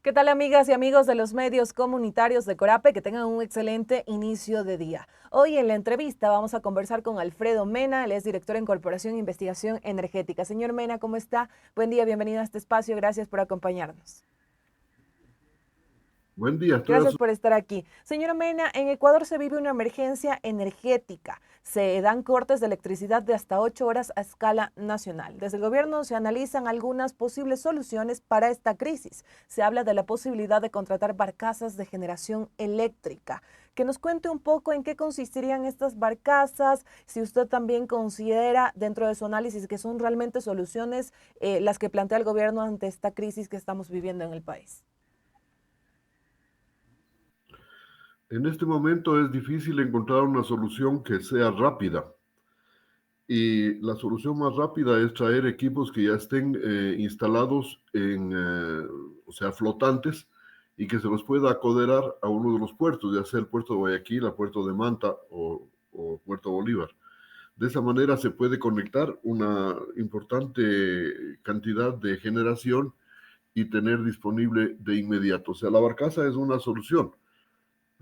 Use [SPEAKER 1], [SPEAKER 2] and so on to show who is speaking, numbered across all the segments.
[SPEAKER 1] ¿Qué tal, amigas y amigos de los medios comunitarios de Corape? Que tengan un excelente inicio de día. Hoy en la entrevista vamos a conversar con Alfredo Mena, él es director en Corporación e Investigación Energética. Señor Mena, ¿cómo está? Buen día, bienvenido a este espacio, gracias por acompañarnos.
[SPEAKER 2] Buen día, estoy a
[SPEAKER 1] Gracias
[SPEAKER 2] su...
[SPEAKER 1] por estar aquí. Señora Mena, en Ecuador se vive una emergencia energética. Se dan cortes de electricidad de hasta 8 horas a escala nacional. Desde el gobierno se analizan algunas posibles soluciones para esta crisis. Se habla de la posibilidad de contratar barcazas de generación eléctrica. Que nos cuente un poco en qué consistirían estas barcazas, si usted también considera dentro de su análisis que son realmente soluciones las que plantea el gobierno ante esta crisis que estamos viviendo en el país.
[SPEAKER 2] En este momento es difícil encontrar una solución que sea rápida. Y la solución más rápida es traer equipos que ya estén instalados o sea, flotantes, y que se los pueda acoderar a uno de los puertos, ya sea el puerto de Guayaquil, el puerto de Manta o Puerto Bolívar. De esa manera se puede conectar una importante cantidad de generación y tener disponible de inmediato. O sea, la barcaza es una solución.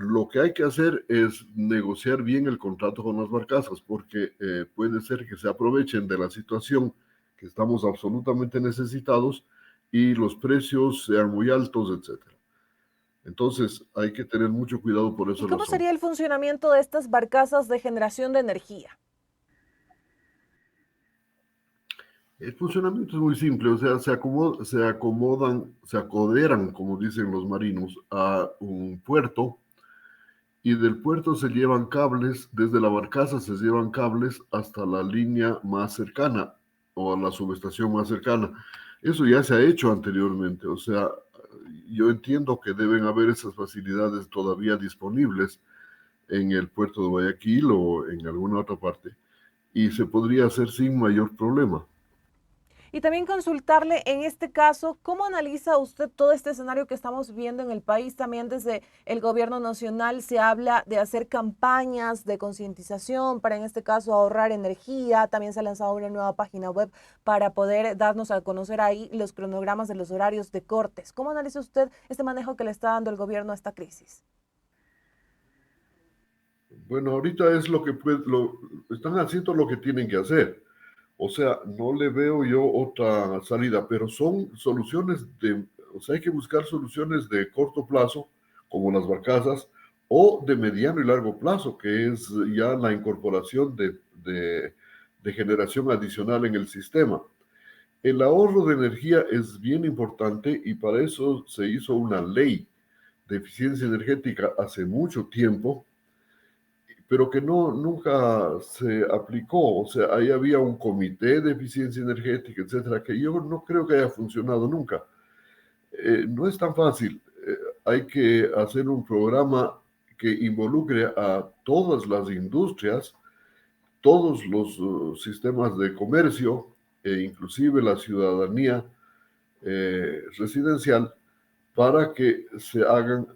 [SPEAKER 2] Lo que hay que hacer es negociar bien el contrato con las barcazas, porque puede ser que se aprovechen de la situación que estamos absolutamente necesitados y los precios sean muy altos, etcétera. Entonces hay que tener mucho cuidado por
[SPEAKER 1] ¿Y
[SPEAKER 2] esa
[SPEAKER 1] cómo
[SPEAKER 2] razón.
[SPEAKER 1] sería el funcionamiento de estas barcazas de generación de energía?
[SPEAKER 2] El funcionamiento es muy simple, o sea, se acoderan, como dicen los marinos, a un puerto, y del puerto se llevan cables, desde la barcaza se llevan cables hasta la línea más cercana o a la subestación más cercana. Eso ya se ha hecho anteriormente, o sea, yo entiendo que deben haber esas facilidades todavía disponibles en el puerto de Guayaquil o en alguna otra parte, y se podría hacer sin mayor problema.
[SPEAKER 1] Y también consultarle en este caso, ¿cómo analiza usted todo este escenario que estamos viendo en el país? También desde el gobierno nacional se habla de hacer campañas de concientización para en este caso ahorrar energía. También se ha lanzado una nueva página web para poder darnos a conocer ahí los cronogramas de los horarios de cortes. ¿Cómo analiza usted este manejo que le está dando el gobierno a esta crisis?
[SPEAKER 2] Bueno, ahorita es están haciendo lo que tienen que hacer. O sea, no le veo yo otra salida, pero son o sea, hay que buscar soluciones de corto plazo, como las barcazas, o de mediano y largo plazo, que es ya la incorporación de generación adicional en el sistema. El ahorro de energía es bien importante, y para eso se hizo una ley de eficiencia energética hace mucho tiempo, pero que nunca se aplicó. O sea, ahí había un comité de eficiencia energética, etcétera, que yo no creo que haya funcionado nunca. No es tan fácil. Hay que hacer un programa que involucre a todas las industrias, todos los sistemas de comercio, e inclusive la ciudadanía residencial, para que se hagan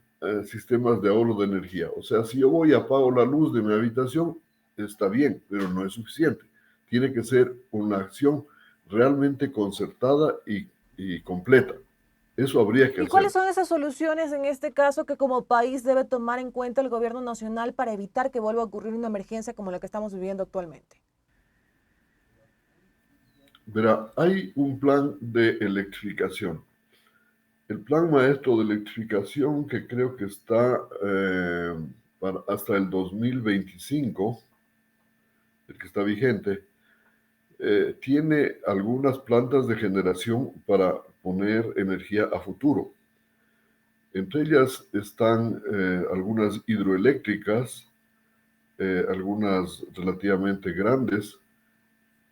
[SPEAKER 2] sistemas de ahorro de energía. O sea, si yo voy y apago la luz de mi habitación, está bien, pero no es suficiente. Tiene que ser una acción realmente concertada y completa. Eso habría que
[SPEAKER 1] ¿Y cuáles
[SPEAKER 2] hacer.
[SPEAKER 1] son esas soluciones en este caso que como país debe tomar en cuenta el gobierno nacional para evitar que vuelva a ocurrir una emergencia como la que estamos viviendo actualmente?
[SPEAKER 2] Verá, hay un plan de electrificación. El plan maestro de electrificación, que creo que está hasta el 2025, el que está vigente, tiene algunas plantas de generación para poner energía a futuro. Entre ellas están algunas hidroeléctricas, algunas relativamente grandes,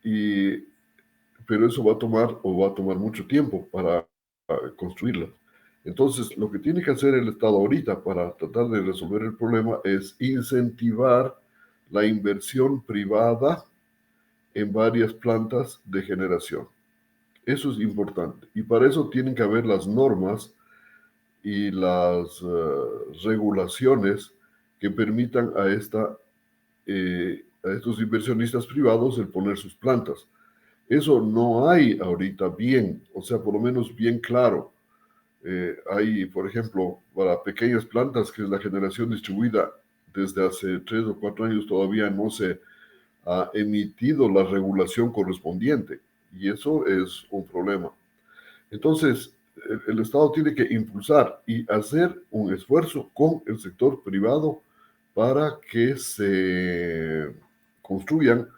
[SPEAKER 2] y, pero eso va a tomar mucho tiempo para construirlas. Entonces, lo que tiene que hacer el Estado ahorita para tratar de resolver el problema es incentivar la inversión privada en varias plantas de generación. Eso es importante. Y para eso tienen que haber las normas y las regulaciones que permitan a estos inversionistas privados el poner sus plantas. Eso no hay ahorita bien, o sea, por lo menos bien claro. Hay, por ejemplo, para pequeñas plantas, que es la generación distribuida, desde hace 3 o 4 años todavía no se ha emitido la regulación correspondiente, y eso es un problema. Entonces, el Estado tiene que impulsar y hacer un esfuerzo con el sector privado para que se construyan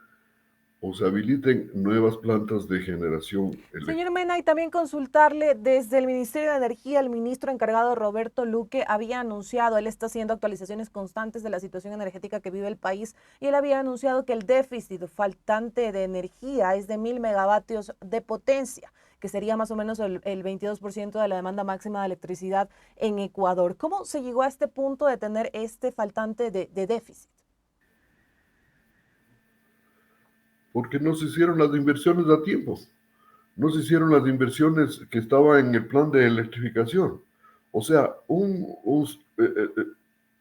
[SPEAKER 2] o se habiliten nuevas plantas de generación
[SPEAKER 1] Señor
[SPEAKER 2] eléctrica.
[SPEAKER 1] Mena, y también consultarle, desde el Ministerio de Energía, el ministro encargado Roberto Luque había anunciado, él está haciendo actualizaciones constantes de la situación energética que vive el país, y él había anunciado que el déficit faltante de energía es de 1.000 megavatios de potencia, que sería más o menos el 22% de la demanda máxima de electricidad en Ecuador. ¿Cómo se llegó a este punto de tener este faltante de déficit?
[SPEAKER 2] Porque no se hicieron las inversiones a tiempo, no se hicieron las inversiones que estaban en el plan de electrificación. O sea,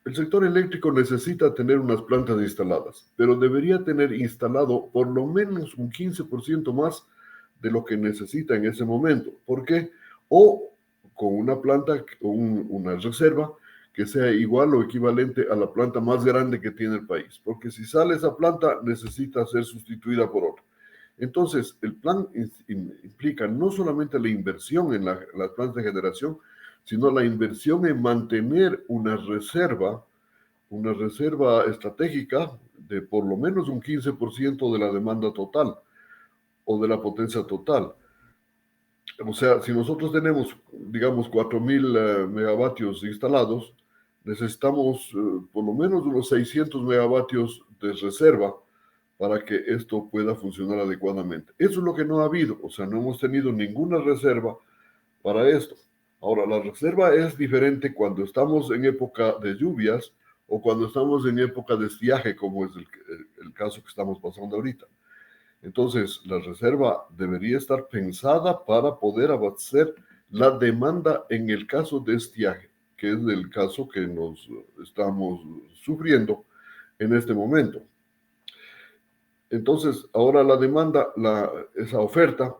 [SPEAKER 2] el sector eléctrico necesita tener unas plantas instaladas, pero debería tener instalado por lo menos un 15% más de lo que necesita en ese momento. ¿Por qué? O con una planta, una reserva que sea igual o equivalente a la planta más grande que tiene el país. Porque si sale esa planta, necesita ser sustituida por otra. Entonces, el plan implica no solamente la inversión en las plantas de generación, sino la inversión en mantener una reserva estratégica de por lo menos un 15% de la demanda total o de la potencia total. O sea, si nosotros tenemos, digamos, 4.000 megavatios instalados, necesitamos por lo menos unos 600 megavatios de reserva para que esto pueda funcionar adecuadamente. Eso es lo que no ha habido, o sea, no hemos tenido ninguna reserva para esto. Ahora, la reserva es diferente cuando estamos en época de lluvias o cuando estamos en época de estiaje, como es el caso que estamos pasando ahorita. Entonces, la reserva debería estar pensada para poder abastecer la demanda en el caso de estiaje, que es el caso que nos estamos sufriendo en este momento. Entonces, ahora la demanda, esa oferta,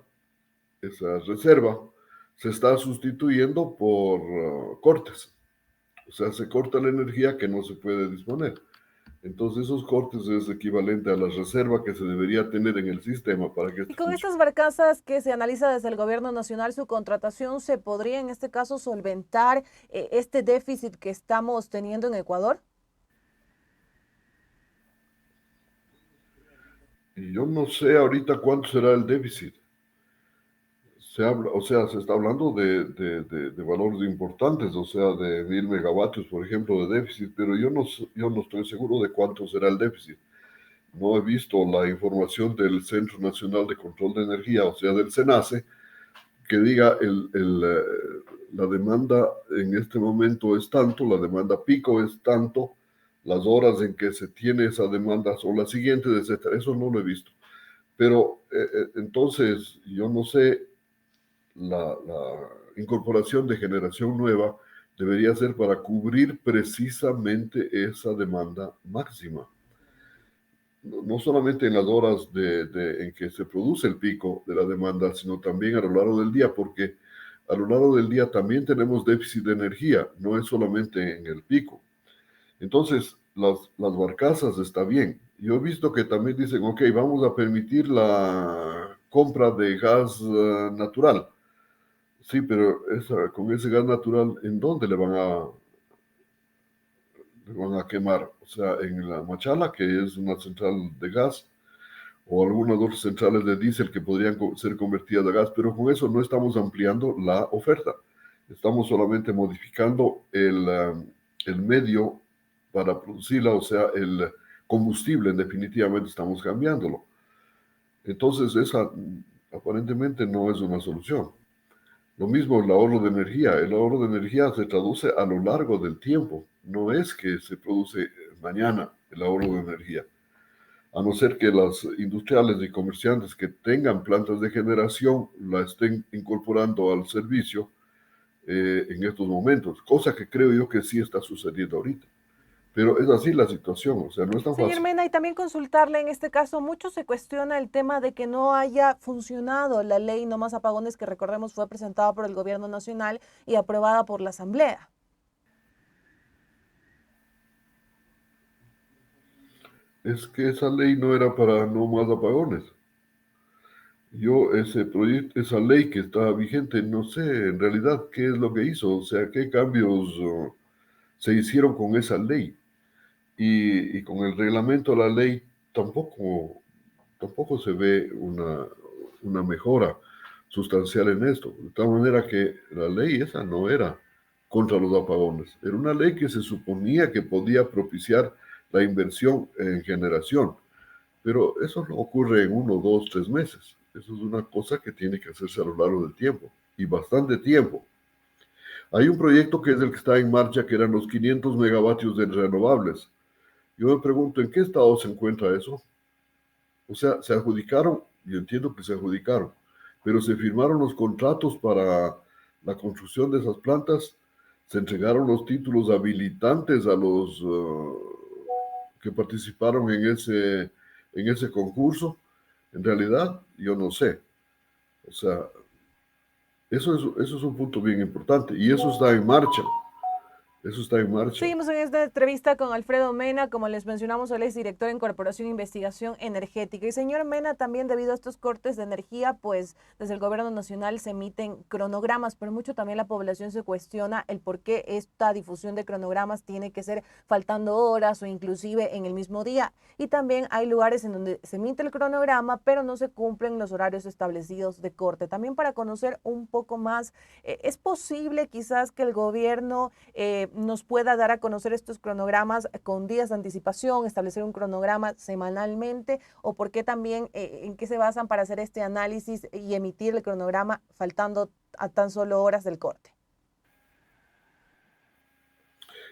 [SPEAKER 2] esa reserva, se está sustituyendo por cortes. O sea, se corta la energía que no se puede disponer. Entonces, esos cortes es equivalente a la reserva que se debería tener en el sistema para que
[SPEAKER 1] Y
[SPEAKER 2] esto
[SPEAKER 1] con
[SPEAKER 2] funcione.
[SPEAKER 1] estas barcazas que se analiza desde el gobierno nacional, su contratación se podría en este caso solventar este déficit que estamos teniendo en Ecuador.
[SPEAKER 2] Y yo no sé ahorita cuánto será el déficit. Se habla, o sea, se está hablando de valores importantes, o sea, de 1.000 megavatios, por ejemplo, de déficit, pero yo no estoy seguro de cuánto será el déficit. No he visto la información del Centro Nacional de Control de Energía, o sea, del CENACE, que diga la demanda en este momento es tanto, la demanda pico es tanto, las horas en que se tiene esa demanda son las siguientes, etcétera. Eso no lo he visto. Pero entonces, yo no sé, la incorporación de generación nueva debería ser para cubrir precisamente esa demanda máxima. No solamente en las horas en que se produce el pico de la demanda, sino también a lo largo del día, porque a lo largo del día también tenemos déficit de energía, no es solamente en el pico. Entonces, las barcazas está bien. Yo he visto que también dicen, ok, vamos a permitir la compra de gas natural. Sí, pero con ese gas natural, ¿en dónde le van a quemar? O sea, en la Machala, que es una central de gas, o algunas otras centrales de diésel que podrían ser convertidas a gas, pero con eso no estamos ampliando la oferta. Estamos solamente modificando el medio para producirla, o sea, el combustible, definitivamente estamos cambiándolo. Entonces, esa aparentemente no es una solución. Lo mismo el ahorro de energía. El ahorro de energía se traduce a lo largo del tiempo. No es que se produce mañana el ahorro de energía. A no ser que las industriales y comerciantes que tengan plantas de generación la estén incorporando al servicio en estos momentos, cosa que creo yo que sí está sucediendo ahorita. Pero es así la situación, o sea, no es tan
[SPEAKER 1] Señor
[SPEAKER 2] fácil.
[SPEAKER 1] Mena, y también consultarle en este caso, mucho se cuestiona el tema de que no haya funcionado la ley No Más Apagones, que recordemos fue presentada por el gobierno nacional y aprobada por la Asamblea.
[SPEAKER 2] Es que esa ley no era para no más apagones. Yo, ese proyecto, esa ley que está vigente, no sé en realidad qué es lo que hizo, o sea, qué cambios se hicieron con esa ley. Y con el reglamento de la ley tampoco se ve una mejora sustancial en esto. De tal manera que la ley esa no era contra los apagones, era una ley que se suponía que podía propiciar la inversión en generación, pero eso no ocurre en 1, 2, 3 meses. Eso es una cosa que tiene que hacerse a lo largo del tiempo y bastante tiempo. Hay un proyecto que es el que está en marcha, que eran los 500 megavatios de renovables. Yo me pregunto, ¿en qué estado se encuentra eso? O sea, se adjudicaron, yo entiendo que se adjudicaron, pero se firmaron los contratos para la construcción de esas plantas, se entregaron los títulos habilitantes a los que participaron en ese concurso. En realidad, yo no sé. O sea, eso es un punto bien importante y eso está en marcha. Eso está en marcha.
[SPEAKER 1] Seguimos en esta entrevista con Alfredo Mena. Como les mencionamos, él es director en Corporación de Investigación Energética. Y señor Mena, también debido a estos cortes de energía, pues desde el gobierno nacional se emiten cronogramas, pero mucho también la población se cuestiona el por qué esta difusión de cronogramas tiene que ser faltando horas o inclusive en el mismo día. Y también hay lugares en donde se emite el cronograma, pero no se cumplen los horarios establecidos de corte. También para conocer un poco más, ¿es posible quizás que el gobierno nos pueda dar a conocer estos cronogramas con días de anticipación, establecer un cronograma semanalmente, o por qué también, en qué se basan para hacer este análisis y emitir el cronograma faltando a tan solo horas del corte?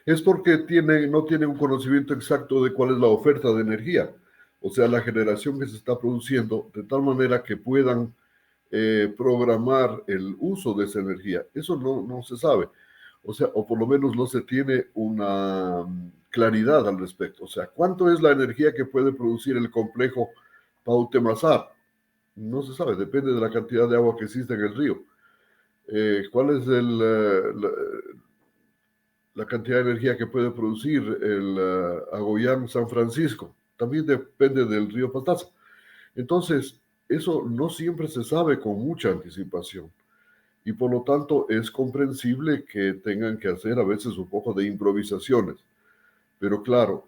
[SPEAKER 2] Es porque no tienen un conocimiento exacto de cuál es la oferta de energía, o sea, la generación que se está produciendo, de tal manera que puedan programar el uso de esa energía. Eso no se sabe, o sea, o por lo menos no se tiene una claridad al respecto. O sea, ¿cuánto es la energía que puede producir el complejo Pautemazar? No se sabe, depende de la cantidad de agua que existe en el río. ¿Cuál es la cantidad de energía que puede producir el Agoyán San Francisco? También depende del río Pastaza. Entonces, eso no siempre se sabe con mucha anticipación y por lo tanto es comprensible que tengan que hacer a veces un poco de improvisaciones. Pero claro,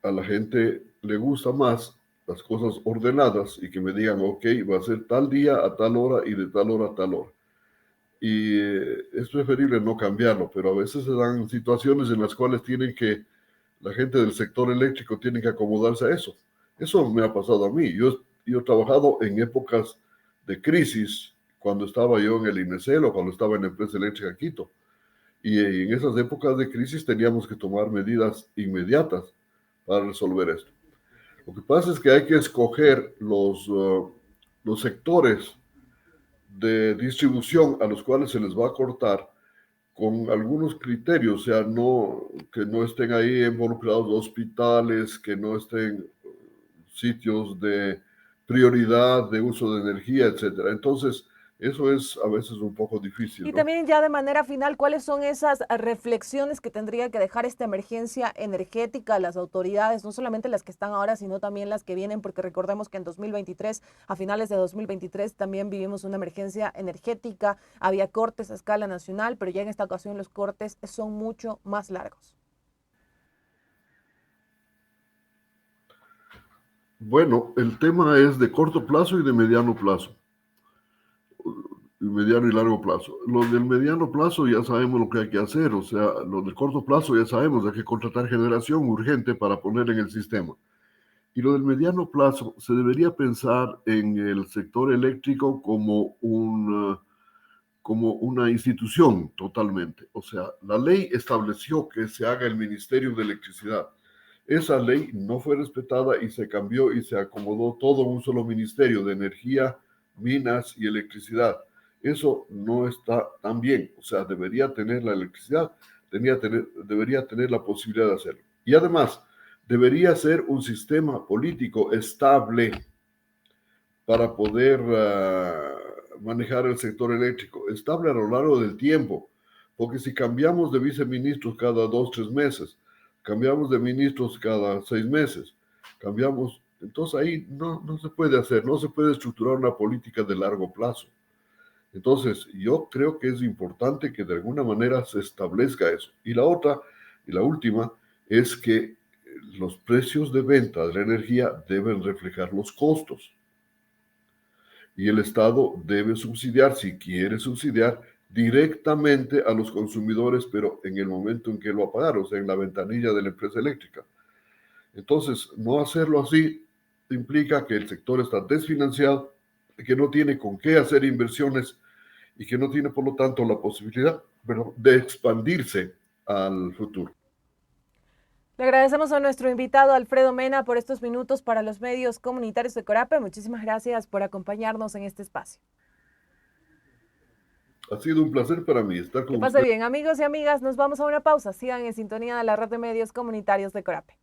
[SPEAKER 2] a la gente le gusta más las cosas ordenadas y que me digan, ok, va a ser tal día a tal hora y de tal hora a tal hora. Y es preferible no cambiarlo, pero a veces se dan situaciones en las cuales la gente del sector eléctrico tiene que acomodarse a eso. Eso me ha pasado a mí. Yo he trabajado en épocas de crisis, cuando estaba yo en el INESEL o cuando estaba en la empresa eléctrica Quito. Y en esas épocas de crisis teníamos que tomar medidas inmediatas para resolver esto. Lo que pasa es que hay que escoger los sectores de distribución a los cuales se les va a cortar con algunos criterios, o sea, que no estén ahí involucrados hospitales, que no estén sitios de prioridad de uso de energía, etcétera. Entonces, eso es a veces un poco difícil,
[SPEAKER 1] Y
[SPEAKER 2] ¿no?
[SPEAKER 1] también ya de manera final, ¿cuáles son esas reflexiones que tendría que dejar esta emergencia energética a las autoridades, no solamente las que están ahora, sino también las que vienen? Porque recordemos que en 2023, a finales de 2023, también vivimos una emergencia energética, había cortes a escala nacional, pero ya en esta ocasión los cortes son mucho más largos.
[SPEAKER 2] Bueno, el tema es de corto plazo y de mediano plazo, mediano y largo plazo. Lo del mediano plazo ya sabemos lo que hay que hacer, o sea, lo del corto plazo ya sabemos, hay que contratar generación urgente para poner en el sistema. Y lo del mediano plazo, se debería pensar en el sector eléctrico como una institución totalmente. O sea, la ley estableció que se haga el Ministerio de Electricidad. Esa ley no fue respetada y se cambió y se acomodó todo un solo ministerio de energía, minas y electricidad. Eso no está tan bien. O sea, debería tener la electricidad, debería tener la posibilidad de hacerlo. Y además, debería ser un sistema político estable para poder manejar el sector eléctrico, estable a lo largo del tiempo, porque si cambiamos de viceministros cada 2, 3 meses, cambiamos de ministros cada 6 meses, cambiamos, entonces ahí no se puede hacer, no se puede estructurar una política de largo plazo. Entonces, yo creo que es importante que de alguna manera se establezca eso. Y la otra, y la última, es que los precios de venta de la energía deben reflejar los costos. Y el Estado debe subsidiar, si quiere subsidiar, directamente a los consumidores, pero en el momento en que lo va a pagar, o sea, en la ventanilla de la empresa eléctrica. Entonces, no hacerlo así implica que el sector está desfinanciado, que no tiene con qué hacer inversiones y que no tiene, por lo tanto, la posibilidad, de expandirse al futuro.
[SPEAKER 1] Le agradecemos a nuestro invitado Alfredo Mena por estos minutos para los medios comunitarios de Corape. Muchísimas gracias por acompañarnos en este espacio.
[SPEAKER 2] Ha sido un placer para mí estar
[SPEAKER 1] Que
[SPEAKER 2] con
[SPEAKER 1] pase
[SPEAKER 2] usted.
[SPEAKER 1] bien, amigos y amigas. Nos vamos a una pausa. Sigan en sintonía de la red de medios comunitarios de Corape.